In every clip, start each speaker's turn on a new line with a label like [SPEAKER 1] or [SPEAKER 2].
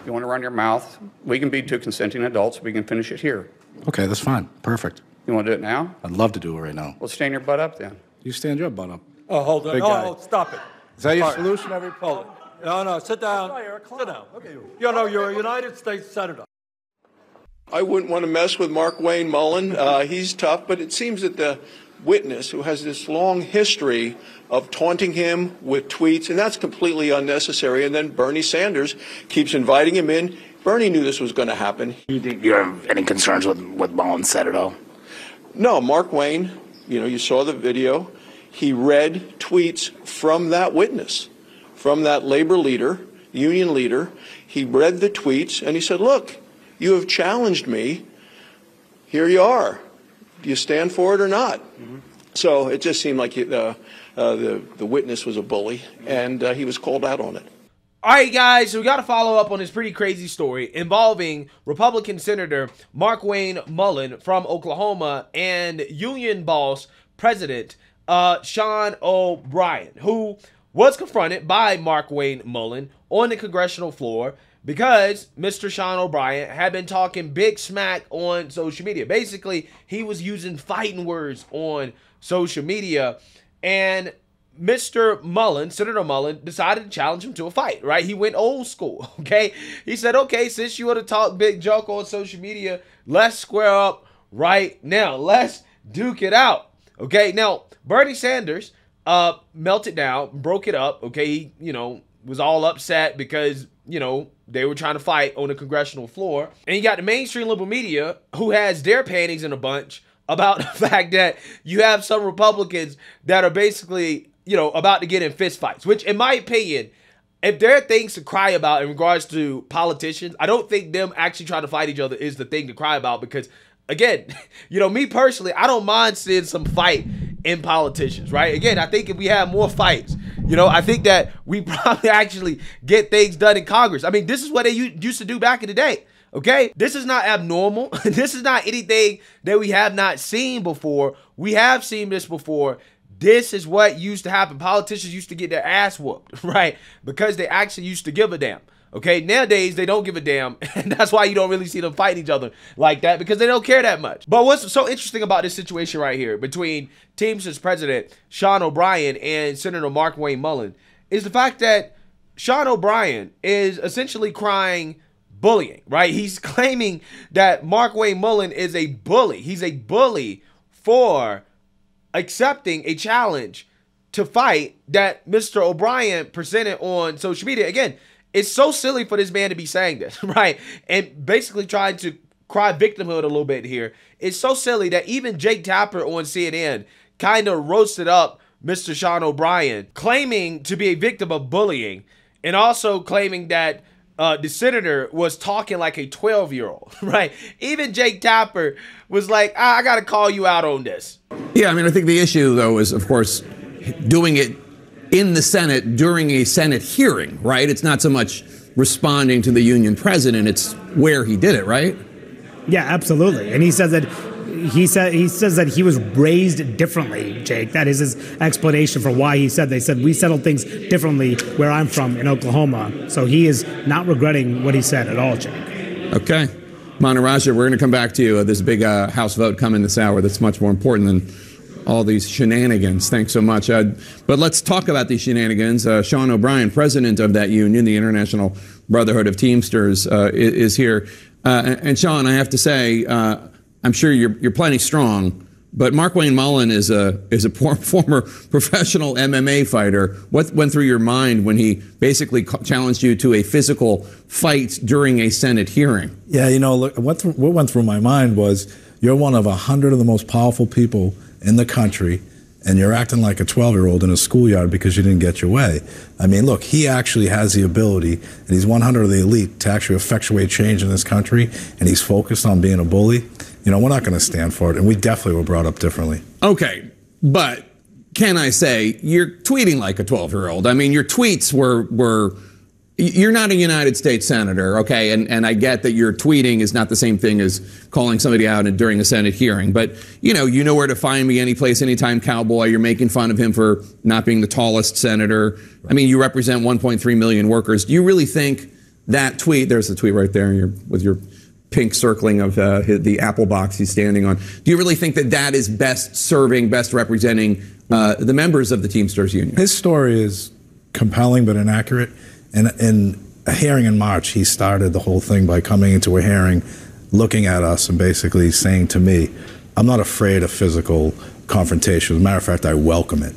[SPEAKER 1] If you want to run your mouth, we can be two consenting adults. We can finish it here.
[SPEAKER 2] Okay, that's fine. Perfect.
[SPEAKER 1] You want to do it now?
[SPEAKER 2] I'd love to do it right now.
[SPEAKER 1] Well, stand your butt up then.
[SPEAKER 2] You stand your butt up.
[SPEAKER 3] Oh, hold on.
[SPEAKER 2] Big guy.
[SPEAKER 3] No, stop it.
[SPEAKER 2] Is that your
[SPEAKER 3] All right.
[SPEAKER 2] solution, every
[SPEAKER 3] Hold it. No, sit down. Sit down. Okay. You know, you're a United States Senator.
[SPEAKER 4] I wouldn't want to mess with Markwayne Mullin. He's tough, but it seems that the witness, who has this long history of taunting him with tweets, and that's completely unnecessary, and then Bernie Sanders keeps inviting him in. Bernie knew this was going to happen.
[SPEAKER 5] You think you have any concerns with what Mullin said at all?
[SPEAKER 4] No, Markwayne, you saw the video. He read tweets from that witness, from that labor leader, union leader. He read the tweets, and he said, look, you have challenged me. Here you are. Do you stand for it or not? Mm-hmm. So it just seemed like the witness was a bully, and he was called out on it.
[SPEAKER 6] All right, guys, so we got to follow up on this pretty crazy story involving Republican Senator Markwayne Mullin from Oklahoma and union boss President Sean O'Brien, who was confronted by Markwayne Mullin on the congressional floor because Mr. Sean O'Brien had been talking big smack on social media. Basically, he was using fighting words on social media, and Mr. Mullin, Senator Mullin, decided to challenge him to a fight, right? He went old school, okay? He said, okay, since you want to talk big junk on social media, let's square up right now. Let's duke it out, okay? Now, Bernie Sanders melted down, broke it up, okay? He, was all upset because, they were trying to fight on the congressional floor. And you got the mainstream liberal media who has their panties in a bunch about the fact that you have some Republicans that are basically, about to get in fistfights, which in my opinion, if there are things to cry about in regards to politicians, I don't think them actually trying to fight each other is the thing to cry about because, again, me personally, I don't mind seeing some fight in politicians, right? Again, I think if we have more fights, I think that we probably actually get things done in Congress. I mean, this is what they used to do back in the day, okay? This is not abnormal. This is not anything that we have not seen before. We have seen this before. This is what used to happen. Politicians used to get their ass whooped, right? Because they actually used to give a damn. Okay, nowadays they don't give a damn, and that's why you don't really see them fighting each other like that, because they don't care that much. But what's so interesting about this situation right here between Teamsters President Sean O'Brien and Senator Markwayne Mullin is the fact that Sean O'Brien is essentially crying bullying, right? He's claiming that Markwayne Mullin is a bully. He's a bully for accepting a challenge to fight that Mr. O'Brien presented on social media. Again, it's so silly for this man to be saying this, right? And basically trying to cry victimhood a little bit here. It's so silly that even Jake Tapper on CNN kind of roasted up Mr. Sean O'Brien, claiming to be a victim of bullying and also claiming that the senator was talking like a 12-year-old, right? Even Jake Tapper was like, I got to call you out on this.
[SPEAKER 7] Yeah, I mean, I think the issue, though, is, of course, doing it in the Senate during a Senate hearing, right? It's not so much responding to the union president, it's where he did it, right?
[SPEAKER 8] Yeah, absolutely. And he says that he says that he was raised differently, Jake. That is his explanation for why he said they said we settle things differently where I'm from in Oklahoma. So he is not regretting what he said at all, Jake.
[SPEAKER 7] Okay. Monaraja, we're going to come back to you. There's a big House vote coming this hour that's much more important than all these shenanigans. Thanks so much. But let's talk about these shenanigans. Sean O'Brien, president of that union, the International Brotherhood of Teamsters, is here. And Sean, I have to say, I'm sure you're plenty strong, but Markwayne Mullin is a former professional MMA fighter. What went through your mind when he basically challenged you to a physical fight during a Senate hearing?
[SPEAKER 9] Yeah, look, what went through my mind was you're one of 100 of the most powerful people in the country, and you're acting like a 12-year-old in a schoolyard because you didn't get your way. I mean, look, he actually has the ability, and he's 100 of the elite, to actually effectuate change in this country, and he's focused on being a bully. We're not going to stand for it, and we definitely were brought up differently.
[SPEAKER 7] Okay, but can I say, you're tweeting like a 12-year-old. I mean, your tweets were you're not a United States senator, okay, and I get that your tweeting is not the same thing as calling somebody out during a Senate hearing, but you know where to find me anyplace, anytime, cowboy. You're making fun of him for not being the tallest senator. I mean, you represent 1.3 million workers. Do you really think that tweet, there's the tweet right there with your pink circling of the apple box he's standing on. Do you really think that that is best serving, best representing the members of the Teamsters Union?
[SPEAKER 9] His story is compelling but inaccurate. And in a hearing in March, he started the whole thing by coming into a hearing, looking at us and basically saying to me, I'm not afraid of physical confrontation. As a matter of fact, I welcome it.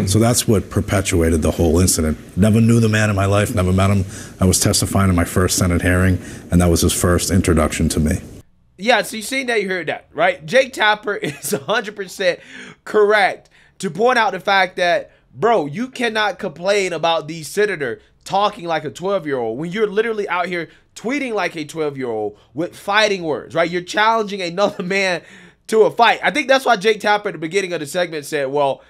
[SPEAKER 9] So that's what perpetuated the whole incident. Never knew the man in my life, never met him. I was testifying in my first Senate hearing, and that was his first introduction to me.
[SPEAKER 6] Yeah, so you seen that, you heard that, right? Jake Tapper is 100% correct to point out the fact that, bro, you cannot complain about the senator talking like a 12-year-old when you're literally out here tweeting like a 12-year-old with fighting words, right? You're challenging another man to a fight. I think that's why Jake Tapper at the beginning of the segment said, well,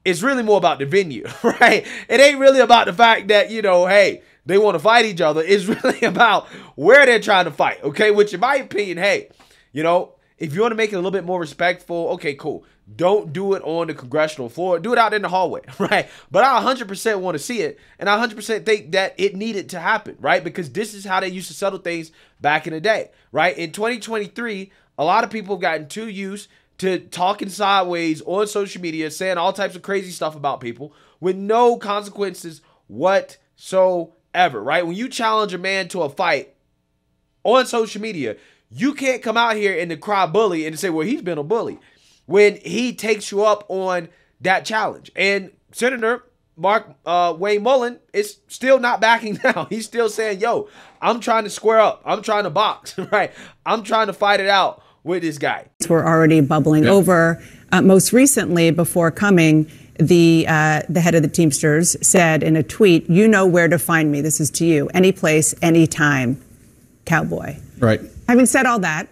[SPEAKER 6] it's really more about the venue, right? It ain't really about the fact that, you know, hey, they want to fight each other. It's really about where they're trying to fight, okay? Which in my opinion, hey, you know, if you want to make it a little bit more respectful, okay, cool. Don't do it on the congressional floor. Do it out in the hallway, right? But I 100% want to see it, and I 100% think that it needed to happen, right? Because this is how they used to settle things back in the day, right? In 2023, a lot of people have gotten too used to talking sideways on social media, saying all types of crazy stuff about people with no consequences whatsoever, right? When you challenge a man to a fight on social media, you can't come out here and cry bully and say, well, he's been a bully when he takes you up on that challenge. And Senator Markwayne Mullin is still not backing down. He's still saying, yo, I'm trying to square up. I'm trying to box, right? I'm trying to fight it out with this guy.
[SPEAKER 10] We're already bubbling over. Most recently, before coming, the head of the Teamsters said in a tweet, you know where to find me. This is to you. Any place, anytime, cowboy.
[SPEAKER 11] Right.
[SPEAKER 10] Having said all that,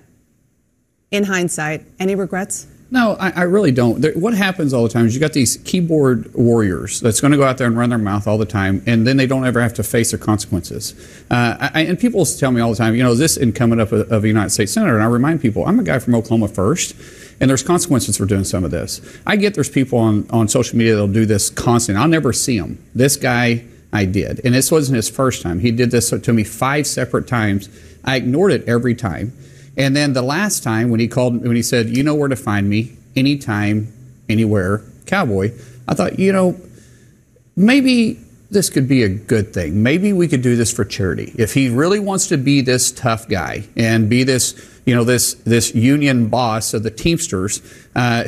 [SPEAKER 10] in hindsight, any regrets?
[SPEAKER 11] No, I really don't. What happens all the time is you got these keyboard warriors that's going to go out there and run their mouth all the time, and then they don't ever have to face their consequences. And people tell me all the time, you know, is this incumbent of a United States Senator? And I remind people, I'm a guy from Oklahoma first, and there's consequences for doing some of this. I get there's people on social media that'll do this constantly. I'll never see them. This guy, I did. And this wasn't his first time. He did this to me 5 separate times. I ignored it every time. And then the last time when he said, you know where to find me, anytime, anywhere, cowboy, I thought, you know, maybe this could be a good thing. Maybe we could do this for charity. If he really wants to be this tough guy and be this, you know, this union boss of the Teamsters,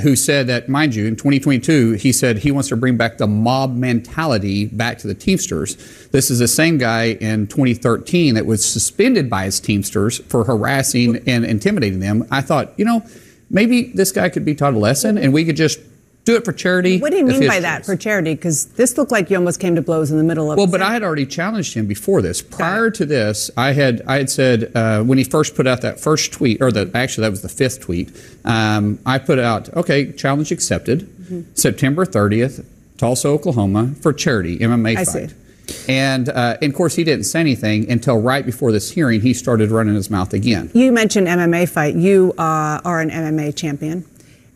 [SPEAKER 11] who said that, mind you, in 2022, he said he wants to bring back the mob mentality back to the Teamsters. This is the same guy in 2013 that was suspended by his Teamsters for harassing and intimidating them. I thought, you know, maybe this guy could be taught a lesson and we could just do it for charity.
[SPEAKER 10] What do you mean by that, for charity? Because this looked like you almost came to blows in the middle of it.
[SPEAKER 11] Well, but I had already challenged him before this. Prior to this, I had said, when he first put out that first tweet, or actually that was the 5th tweet, I put out, okay, challenge accepted, September 30th, Tulsa, Oklahoma, for charity, MMA fight.
[SPEAKER 10] I see.
[SPEAKER 11] And of course, he didn't say anything until right before this hearing, he started running his mouth again.
[SPEAKER 10] You mentioned MMA fight. You are an MMA champion.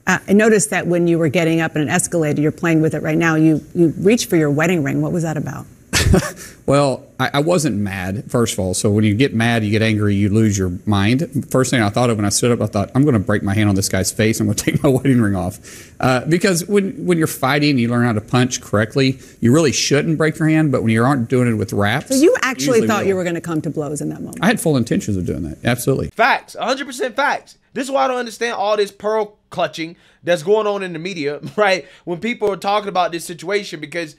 [SPEAKER 10] I noticed that when you were getting up in an escalator, you're playing with it right now, you reached for your wedding ring. What was that about?
[SPEAKER 11] Well, I wasn't mad, first of all. So when you get mad, you get angry, you lose your mind. First thing I thought of when I stood up, I thought, I'm going to break my hand on this guy's face. I'm going to take my wedding ring off. Because when you're fighting, you learn how to punch correctly. You really shouldn't break your hand, but when you aren't doing it with raps.
[SPEAKER 10] So you actually thought you were going to come to blows in that moment?
[SPEAKER 11] I had full intentions of doing that. Absolutely.
[SPEAKER 6] Facts. 100% facts. This is why I don't understand all this pearl clutching that's going on in the media, right? When people are talking about this situation, because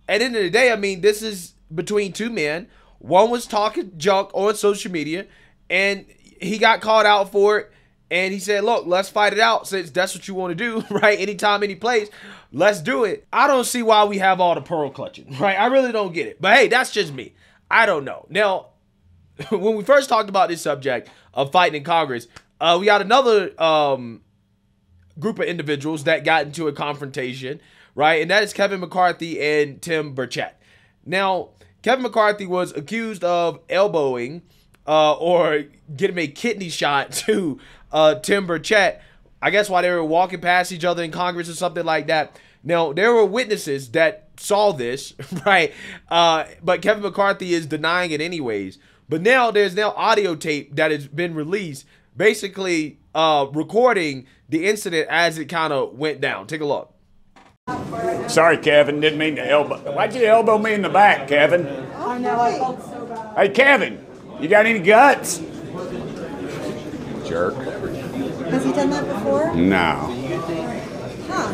[SPEAKER 6] at the end of the day, I mean, this is between 2 men. One was talking junk on social media, and he got called out for it. And he said, look, let's fight it out since that's what you want to do, right? Anytime, any place, let's do it. I don't see why we have all the pearl clutching, right? I really don't get it. But hey, that's just me. I don't know. Now, when we first talked about this subject of fighting in Congress, we got another group of individuals that got into a confrontation, right? And that is Kevin McCarthy and Tim Burchett. Now, Kevin McCarthy was accused of elbowing or getting a kidney shot to Tim Burchett, I guess while they were walking past each other in Congress or something like that. Now, there were witnesses that saw this, right? But Kevin McCarthy is denying it anyways. But now there's audio tape that has been released, basically recording the incident as it kind of went down. Take a look.
[SPEAKER 12] Sorry, Kevin. Didn't mean to elbow. Why'd you elbow me in the back, Kevin?
[SPEAKER 13] I know, I felt so bad.
[SPEAKER 12] Hey, Kevin, you got any guts? Jerk.
[SPEAKER 13] Has he done that before?
[SPEAKER 12] No.
[SPEAKER 13] Huh.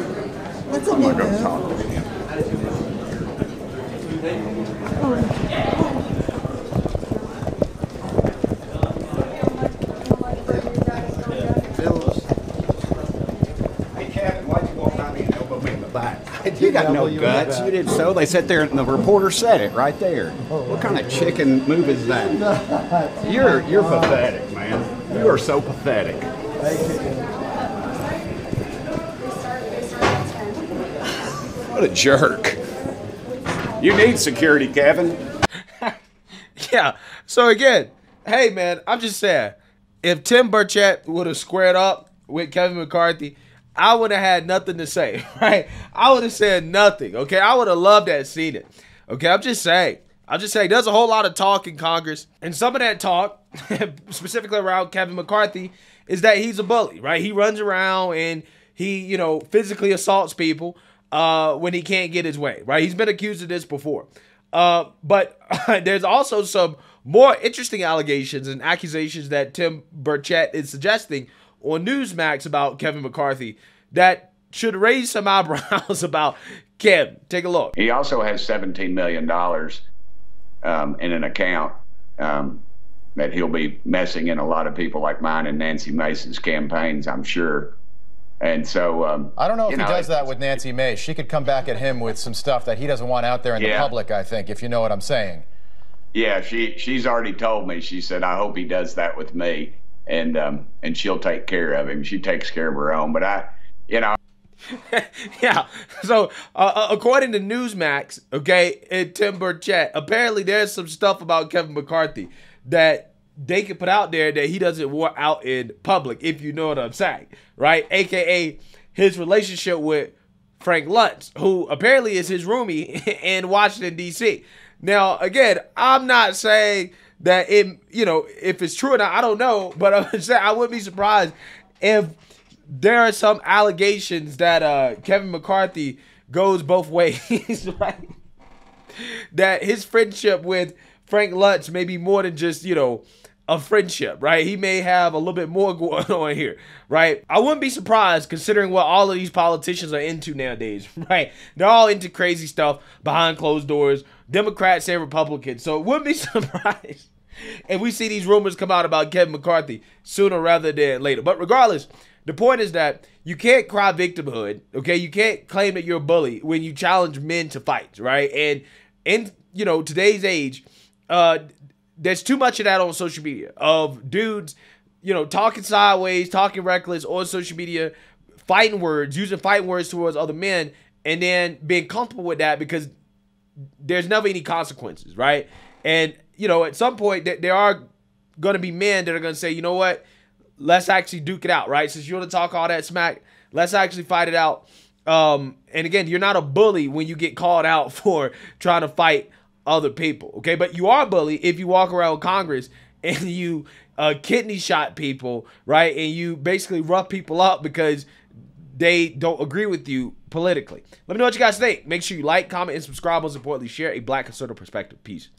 [SPEAKER 13] That's a new move.
[SPEAKER 12] Talk with him. Hey, Kevin, why'd you walk by me and elbow me in the back? You got no guts. You did so. They sat there and the reporter said it right there. What kind of chicken move is that? You're pathetic, man. You are so pathetic. What a jerk. You need security, Kevin.
[SPEAKER 6] Yeah. So again, hey man, I'm just saying, if Tim Burchett would have squared up with Kevin McCarthy, I would have had nothing to say, right? I would have said nothing, okay? I would have loved to have seen it, okay? I'm just saying, there's a whole lot of talk in Congress, and some of that talk, specifically around Kevin McCarthy, is that he's a bully, right? He runs around and he, physically assaults people when he can't get his way, right? He's been accused of this before. But there's also some more interesting allegations and accusations that Tim Burchett is suggesting on Newsmax about Kevin McCarthy that should raise some eyebrows about Kevin. Take a look.
[SPEAKER 12] He also has $17 million in an account that he'll be messing in a lot of people like mine and Nancy Mace's campaigns, I'm sure. And so
[SPEAKER 14] I don't know if he does that with Nancy Mace. She could come back at him with some stuff that he doesn't want out there in the public, I think, if you know what I'm saying.
[SPEAKER 12] Yeah, she's already told me. She said, I hope he does that with me. And she'll take care of him. She takes care of her own. But
[SPEAKER 6] yeah. So according to Newsmax, okay, and Tim Burchett, apparently there's some stuff about Kevin McCarthy that they could put out there that he doesn't want out in public, if you know what I'm saying, right? AKA his relationship with Frank Luntz, who apparently is his roomie in Washington, D.C. Now, again, I'm not saying that if it's true or not, I don't know, but I'm saying I wouldn't be surprised if there are some allegations that Kevin McCarthy goes both ways, right? That his friendship with Frank Luntz may be more than just, a friendship, right? He may have a little bit more going on here, right? I wouldn't be surprised considering what all of these politicians are into nowadays, right? They're all into crazy stuff behind closed doors, Democrats and Republicans. So it wouldn't be surprised if we see these rumors come out about Kevin McCarthy sooner rather than later. But regardless, the point is that you can't cry victimhood, okay? You can't claim that you're a bully when you challenge men to fights, right? And in, today's age, there's too much of that on social media of dudes, talking sideways, talking reckless on social media, using fighting words towards other men, and then being comfortable with that because there's never any consequences, right? And, at some point there are going to be men that are going to say, you know what, let's actually duke it out, right? Since you want to talk all that smack, let's actually fight it out. And again, you're not a bully when you get called out for trying to fight other people, okay? But you are a bully if you walk around Congress and you kidney shot people, right? And you basically rough people up because they don't agree with you politically. Let me know what you guys think. Make sure you like, comment, and subscribe. Most importantly, share a Black conservative perspective. Peace.